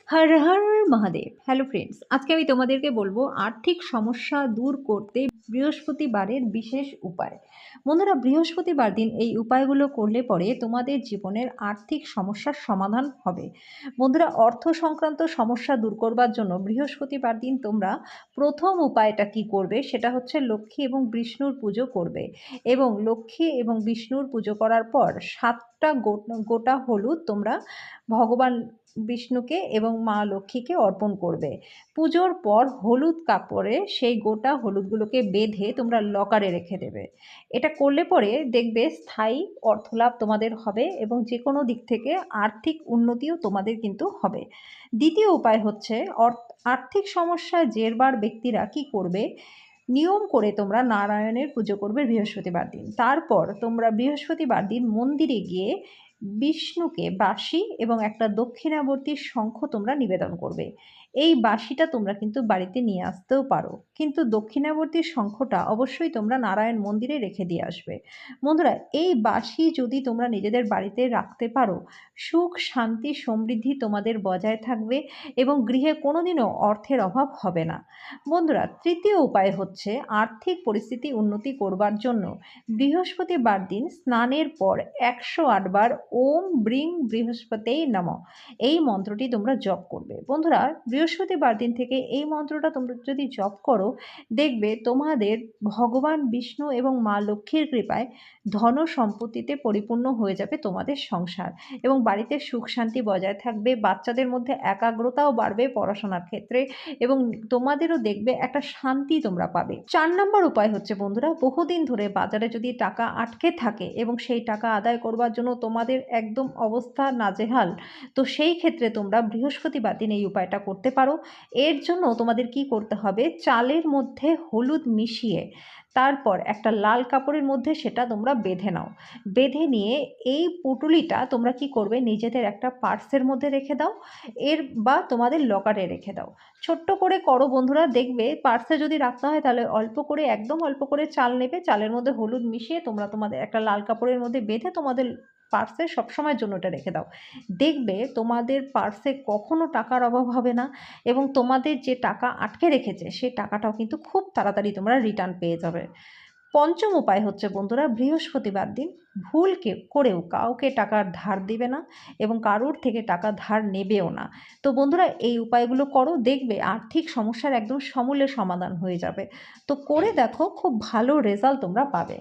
Har Har Mahadev. Hello friends, আজকে আমি তোমাদেরকে বলবো আর্থিক সমস্যা দূর করতে বৃহস্পতিবারের বিশেষ উপায়। বন্ধুরা, বৃহস্পতিবার দিন এই উপায়গুলো করলে পরে তোমাদের জীবনের আর্থিক সমস্যার সমাধান হবে। বন্ধুরা, অর্থ সংক্রান্ত সমস্যা দূর করবার জন্য বৃহস্পতিবার দিন তোমরা প্রথম উপায়টা কি করবে, সেটা হচ্ছে লক্ষ্মী এবং বিষ্ণুর পুজো করবে। এবং লক্ষ্মী এবং বিষ্ণুর পুজো করার পর 7টা গোটা হলুদ তোমরা ভগবান বিষ্ণুকে এবং মা লক্ষ্মীকে অর্পণ করবে। পুজোর পর হলুদ কাপড়ে সেই গোটা হলুদগুলোকে বেঁধে তোমরা লকারে রেখে দেবে। এটা করলে পরে দেখবে স্থায়ী অর্থলাভ তোমাদের হবে এবং যে কোনো দিক থেকে আর্থিক উন্নতিও তোমাদের কিন্তু হবে। দ্বিতীয় উপায় হচ্ছে আর্থিক সমস্যায় জেরবার ব্যক্তিরা কি করবে, নিয়ম করে তোমরা নারায়ণের পুজো করবে বৃহস্পতিবার দিন। তারপর তোমরা বৃহস্পতিবার দিন মন্দিরে গিয়ে বিষ্ণুকে বাঁশি এবং একটা দক্ষিণাবর্তী শঙ্খ তোমরা নিবেদন করবে। এই বাঁশিটা তোমরা কিন্তু বাড়িতে নিয়ে আসতেও পারো, কিন্তু দক্ষিণাবর্তী শঙ্খটা অবশ্যই তোমরা নারায়ণ মন্দিরে রেখে দিয়ে আসবে। বন্ধুরা, এই বাঁশি যদি তোমরা নিজেদের বাড়িতে রাখতে পারো, সুখ শান্তি সমৃদ্ধি তোমাদের বজায় থাকবে এবং গৃহে কোনোদিনও অর্থের অভাব হবে না। বন্ধুরা, তৃতীয় উপায় হচ্ছে আর্থিক পরিস্থিতি উন্নতি করবার জন্য বৃহস্পতিবার দিন স্নানের পর 108 বার ওম ব্রিং বৃহস্পতিই নমঃ এই মন্ত্রটি তোমরা জপ করবে। বন্ধুরা, বৃহস্পতিবার দিন থেকে এই মন্ত্রটা তোমরা যদি জপ করো, দেখবে তোমাদের ভগবান বিষ্ণু এবং মা লক্ষ্মীর কৃপায় ধন সম্পত্তিতে পরিপূর্ণ হয়ে যাবে তোমাদের সংসার এবং বাড়িতে সুখ শান্তি বজায় থাকবে। বাচ্চাদের মধ্যে একাগ্রতাও বাড়বে পড়াশোনার ক্ষেত্রে এবং তোমাদেরও দেখবে একটা শান্তি তোমরা পাবে। 4 নম্বর উপায় হচ্ছে বন্ধুরা, বহুদিন ধরে বাজারে যদি টাকা আটকে থাকে এবং সেই টাকা আদায় করবার জন্য তোমাদের একদম অবস্থা নাজেহাল, তো সেই ক্ষেত্রে তোমরা বৃহস্পতিবার দিন এই উপায়টা করতে পারো। এর জন্য তোমাদের কি করতে হবে, চালের মধ্যে হলুদ মিশিয়ে তারপর একটা লাল কাপড়ের মধ্যে সেটা তোমরা বেঁধে নাও। বেঁধে নিয়ে এই পুঁটুলিটা তোমরা কি করবে, নিজেদের একটা পার্সের মধ্যে রেখে দাও বা তোমাদের লকারে রেখে দাও। ছোট্ট করে করো বন্ধুরা, দেখবে পার্সে যদি রাখতে হয় তাহলে অল্প করে, একদম অল্প করে চাল নেবে, চালের মধ্যে হলুদ মিশিয়ে তোমরা তোমাদের একটা লাল কাপড়ের মধ্যে বেঁধে তোমাদের পার্সে সবসময়ের জন্য ওটা রেখে দাও। দেখবে তোমাদের পার্সে কখনো টাকার অভাব হবে না এবং তোমাদের যে টাকা আটকে রেখেছে সেই টাকাটাও কিন্তু খুব তাড়াতাড়ি তোমরা রিটার্ন পেয়ে যাবে। পঞ্চম উপায় হচ্ছে বন্ধুরা, বৃহস্পতিবার দিন ভুল করেও কাউকে টাকার ধার দিবে না এবং কারোর থেকে টাকা ধার নেবেও না। তো বন্ধুরা, এই উপায়গুলো করো, দেখবে আর্থিক সমস্যার একদম সমূলে সমাধান হয়ে যাবে। তো করে দেখো, খুব ভালো রেজাল্ট তোমরা পাবে।